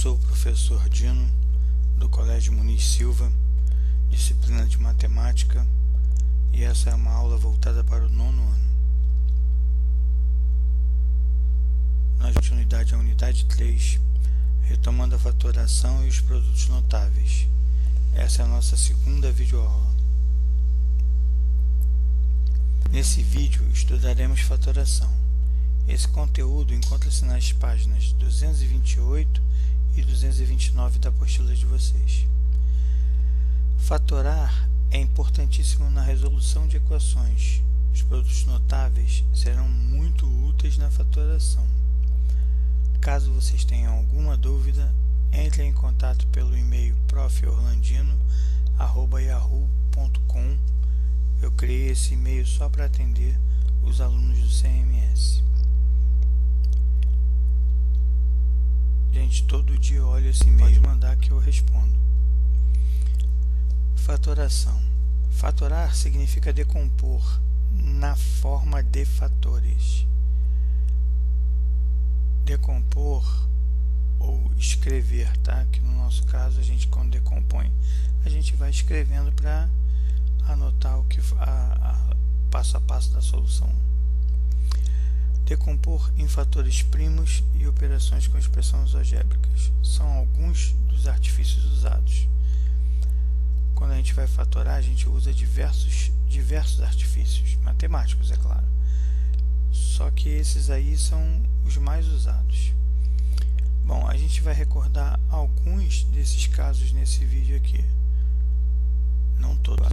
sou o professor Dino, do Colégio Muniz Silva, disciplina de matemática, e essa é uma aula voltada para o 9º ano. Na continuidade à unidade 3, retomando a fatoração e os produtos notáveis. Essa é a nossa segunda videoaula. Nesse vídeo estudaremos fatoração. Esse conteúdo encontra-se nas páginas 228 e 229 da apostila de vocês. Fatorar é importantíssimo na resolução de equações. Os produtos notáveis serão muito úteis na fatoração. Caso vocês tenham alguma dúvida, entre em contato pelo e-mail proforlandino@yahoo.com. Eu criei esse e-mail só para atender os alunos do CMS. Gente, todo dia eu olho esse e-mail, pode mandar que eu respondo. Fatoração. Fatorar significa decompor na forma de fatores. Decompor ou escrever, tá? Que no nosso caso a gente, quando decompõe, a gente vai escrevendo para anotar o que passo a passo da solução. Decompor em fatores primos e operações com expressões algébricas são alguns dos artifícios usados. Quando a gente vai fatorar, a gente usa diversos artifícios matemáticos, é claro. Só que esses aí são os mais usados. Bom, a gente vai recordar alguns desses casos nesse vídeo aqui. Não todos.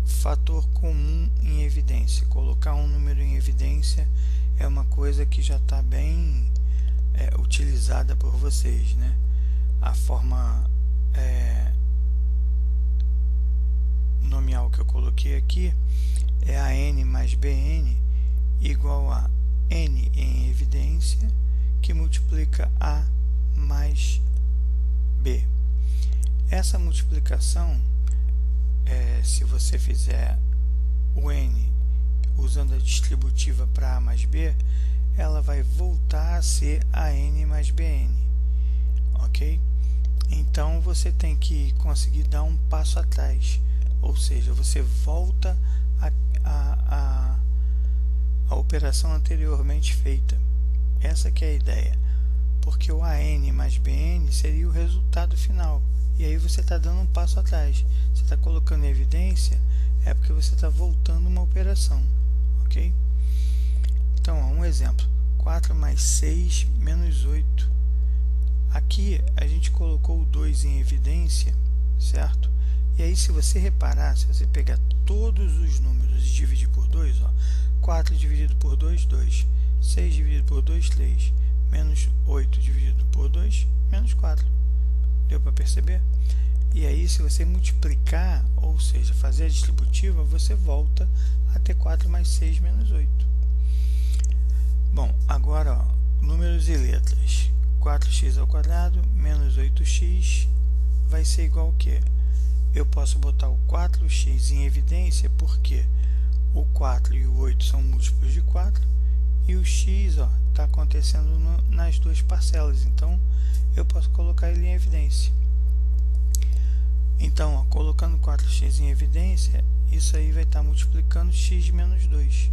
Fator comum em evidência. Colocar um número em evidência é uma coisa que já está bem utilizada por vocês, né? A forma nominal que eu coloquei aqui é a n mais bn igual a n em evidência que multiplica a mais b. Essa multiplicação, se você fizer o n usando a distributiva para a mais b, ela vai voltar a ser a n mais bn, ok? Então você tem que conseguir dar um passo atrás, ou seja, você volta a operação anteriormente feita. Essa que é a ideia, porque o AN mais BN seria o resultado final, e aí você está dando um passo atrás. Você está colocando em evidência, é porque você está voltando uma operação, ok? Então, um exemplo, 4 mais 6 menos 8. Aqui a gente colocou o 2 em evidência, certo? E aí, se você reparar, se você pegar todos os números e dividir por 2, ó, 4 dividido por 2, 2. 6 dividido por 2, 3. Menos 8 dividido por 2, menos 4. Deu para perceber? E aí, se você multiplicar, ou seja, fazer a distributiva, você volta a ter 4 mais 6 menos 8. Bom, agora, ó, números e letras. 4x ao quadrado menos 8x vai ser igual ao quê? Eu posso botar o 4x em evidência porque o 4 e o 8 são múltiplos de 4 e o x está acontecendo nas duas parcelas, então eu posso colocar ele em evidência. Então, ó, colocando 4x em evidência, isso aí vai estar multiplicando x menos 2,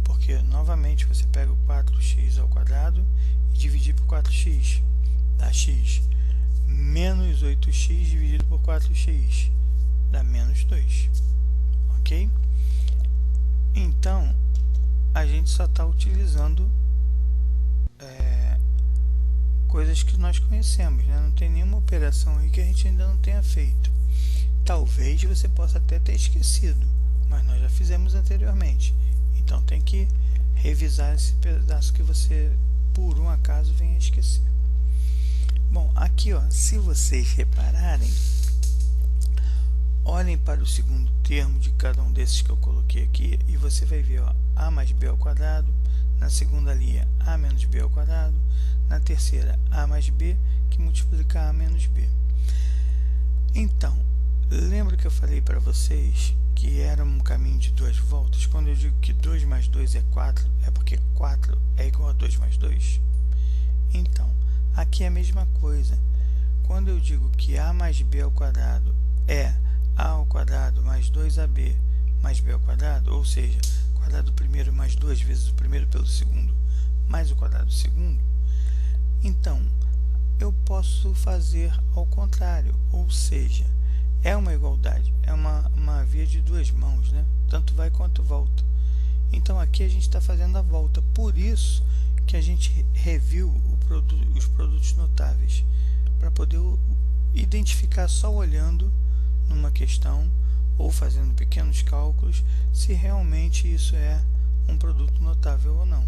porque novamente você pega o 4x ao quadrado e dividir por 4x, dá x. Menos 8x dividido por 4x dá menos 2, ok? Então, a gente só está utilizando coisas que nós conhecemos, né? Não tem nenhuma operação aí que a gente ainda não tenha feito. Talvez você possa até ter esquecido, mas nós já fizemos anteriormente. Então, tem que revisar esse pedaço que você, por um acaso, venha esquecer. Bom, aqui, ó, se vocês repararem, olhem para o segundo termo de cada um desses que eu coloquei aqui e você vai ver, ó, a mais b ao quadrado, na segunda linha a menos b ao quadrado, na terceira a mais b que multiplica a menos b. Então, lembra que eu falei para vocês que era um caminho de duas voltas? Quando eu digo que 2 mais 2 é 4, é porque 4 é igual a 2 mais 2. Então, Aqui é a mesma coisa. Quando eu digo que a mais b ao quadrado é a ao quadrado mais 2ab mais b ao quadrado, ou seja, o quadrado do primeiro mais 2 vezes o primeiro pelo segundo mais o quadrado do segundo, então eu posso fazer ao contrário, ou seja, é uma igualdade, é uma via de duas mãos, né? Tanto vai quanto volta. Então aqui a gente está fazendo a volta, por isso que a gente reviu os produtos notáveis, para poder identificar só olhando numa questão ou fazendo pequenos cálculos se realmente isso é um produto notável ou não.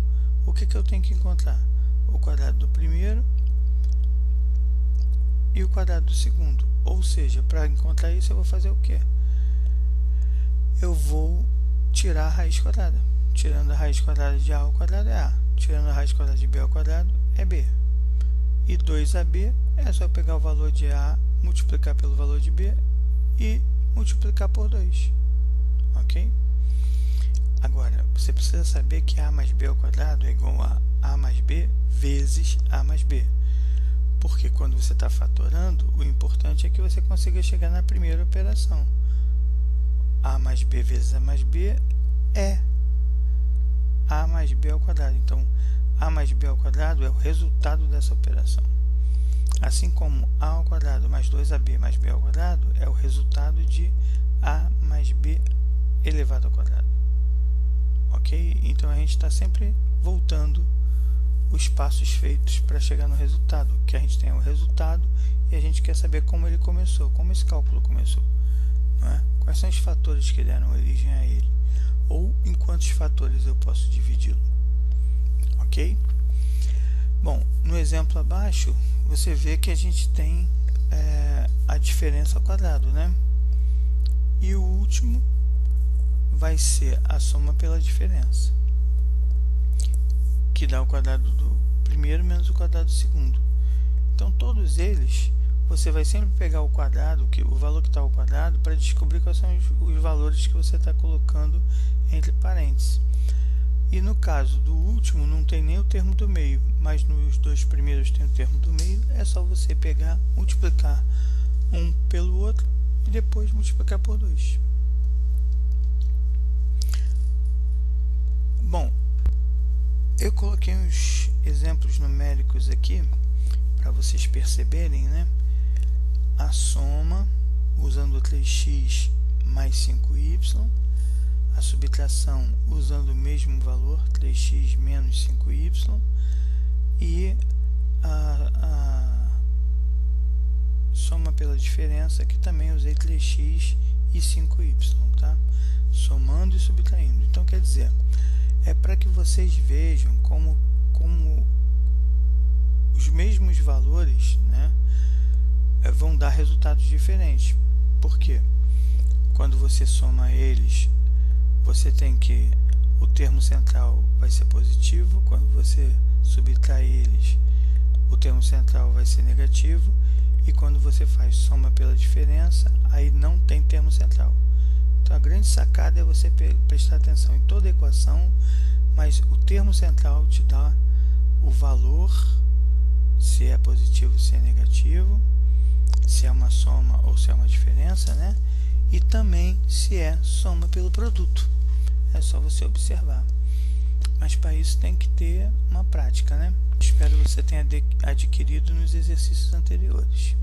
O que eu tenho que encontrar? O quadrado do primeiro e o quadrado do segundo. Ou seja, para encontrar isso eu vou fazer o quê? Eu vou tirar a raiz quadrada. Tirando a raiz quadrada de a ao quadrado é a. Tirando a raiz quadrada de b ao quadrado é b. E 2ab é só pegar o valor de a, multiplicar pelo valor de b e multiplicar por 2. Ok? Agora, você precisa saber que a mais b ao quadrado é igual a mais b vezes a mais b. Porque quando você está fatorando, o importante é que você consiga chegar na primeira operação. A mais b vezes a mais b é a mais b ao quadrado. Então, a mais b ao quadrado é o resultado dessa operação. Assim como a ao quadrado mais 2ab mais b ao quadrado é o resultado de a mais b elevado ao quadrado. Ok? Então, a gente está sempre voltando os passos feitos para chegar no resultado, que a gente tem o resultado e a gente quer saber como ele começou, como esse cálculo começou, não é? Quais são os fatores que deram origem a ele, ou em quantos fatores eu posso dividi-lo, ok? Bom, no exemplo abaixo, você vê que a gente tem a diferença ao quadrado, né? E o último vai ser a soma pela diferença, que dá o quadrado do primeiro menos o quadrado do segundo. Então, todos eles, você vai sempre pegar o quadrado, o valor que está ao quadrado, para descobrir quais são os valores que você está colocando entre parênteses. E no caso do último, não tem nem o termo do meio, mas nos dois primeiros tem o termo do meio. É só você pegar, multiplicar um pelo outro e depois multiplicar por 2. Bom, eu coloquei uns exemplos numéricos aqui para vocês perceberem, né? A soma usando 3x mais 5y, a subtração usando o mesmo valor, 3x menos 5y, e a soma pela diferença, que também usei 3x e 5y, tá? Somando e subtraindo. Então, quer dizer, é para que vocês vejam como os mesmos valores, né, vão dar resultados diferentes. Por quê? Quando você soma eles, você tem que o termo central vai ser positivo, quando você subtrai eles, o termo central vai ser negativo, e quando você faz soma pela diferença, aí não tem termo central. Então, a grande sacada é você prestar atenção em toda a equação, mas o termo central te dá o valor, se é positivo, se é negativo, se é uma soma ou se é uma diferença, né? E também se é soma pelo produto. É só você observar. Mas para isso tem que ter uma prática, né? Espero que você tenha adquirido nos exercícios anteriores.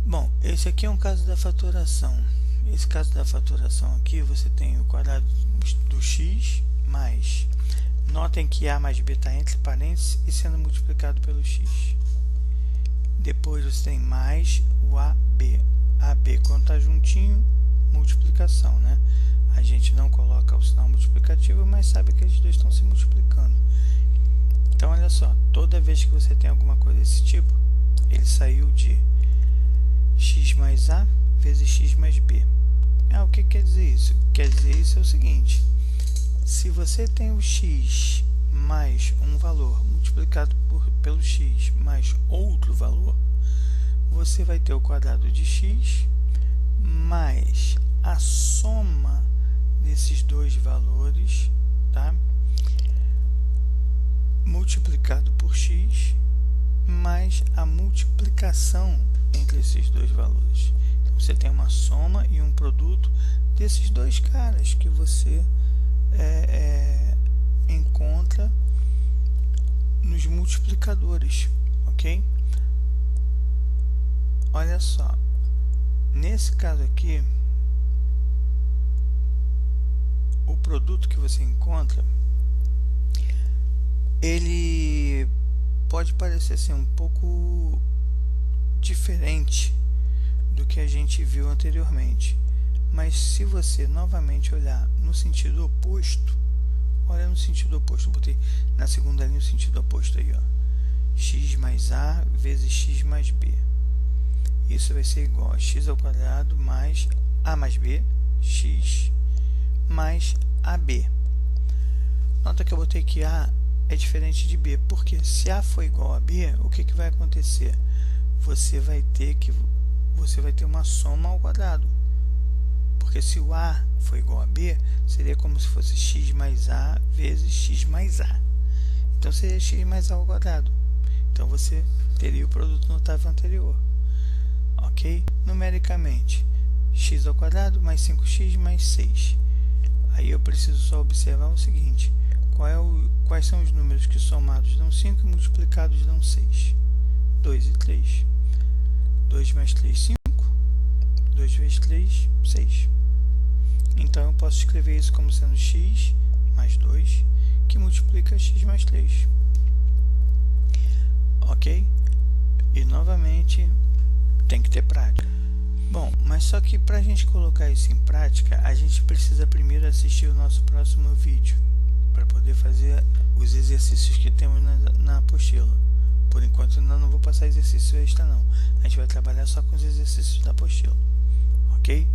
Bom, esse aqui é um caso da fatoração. Esse caso da fatoração aqui, você tem o quadrado do x mais... Notem que a mais b está entre parênteses e sendo multiplicado pelo x. Depois você tem mais o AB. AB, quando está juntinho, multiplicação, né? A gente não coloca o sinal multiplicativo, mas sabe que eles dois estão se multiplicando. Então, olha só, toda vez que você tem alguma coisa desse tipo, ele saiu de x mais a vezes x mais b. O que quer dizer isso? Quer dizer isso é o seguinte: se você tem o x mais um valor multiplicado pelo x mais outro valor, você vai ter o quadrado de x mais a soma desses dois valores, tá? Multiplicado por x mais a multiplicação entre esses dois valores. Então, você tem uma soma e um produto desses dois caras que você encontra nos multiplicadores, ok? Olha só, nesse caso aqui, o produto que você encontra, ele pode parecer ser um pouco diferente do que a gente viu anteriormente, mas se você novamente olhar no sentido oposto, olha no sentido oposto, eu botei na segunda linha o sentido oposto aí, ó, x mais a vezes x mais b, isso vai ser igual a x ao quadrado mais a mais b, x mais ab. Nota que eu botei que a é diferente de b, porque se a for igual a b, o que vai acontecer? Você vai ter uma soma ao quadrado, porque se o a for igual a b, seria como se fosse x mais a vezes x mais a, então seria x mais a ao quadrado, então você teria o produto notável anterior, ok? Numericamente, x ao quadrado mais 5x mais 6, aí eu preciso só observar o seguinte: quais são os números que somados dão 5 e multiplicados dão 6? 2 e 3. 2 mais 3, 5. 2 vezes 3, 6. Então, eu posso escrever isso como sendo x mais 2, que multiplica x mais 3. Ok? E, novamente, tem que ter prática. Bom, mas só que para a gente colocar isso em prática, a gente precisa primeiro assistir o nosso próximo vídeo, para poder fazer os exercícios que temos na apostila. Por enquanto eu não vou passar exercício extra não, a gente vai trabalhar só com os exercícios da apostila, ok?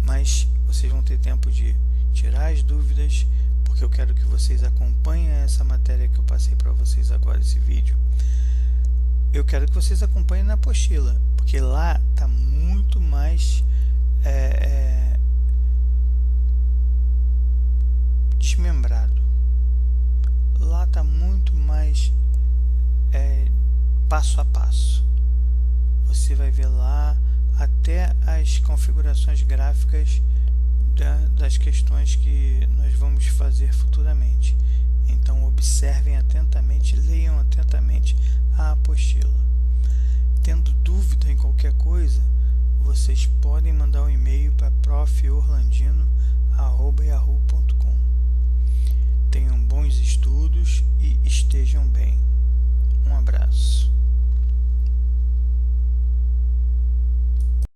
Mas vocês vão ter tempo de tirar as dúvidas, porque eu quero que vocês acompanhem essa matéria que eu passei para vocês agora, esse vídeo. Eu quero que vocês acompanhem na apostila, porque lá está muito mais desmembrado. Lá está muito mais passo a passo. Você vai ver lá até as configurações gráficas das questões que nós vamos fazer futuramente. Então observem atentamente, leiam atentamente a apostila. Tendo dúvida em qualquer coisa, vocês podem mandar um e-mail para proforlandino@yahoo.com. Tenham bons estudos e estejam bem.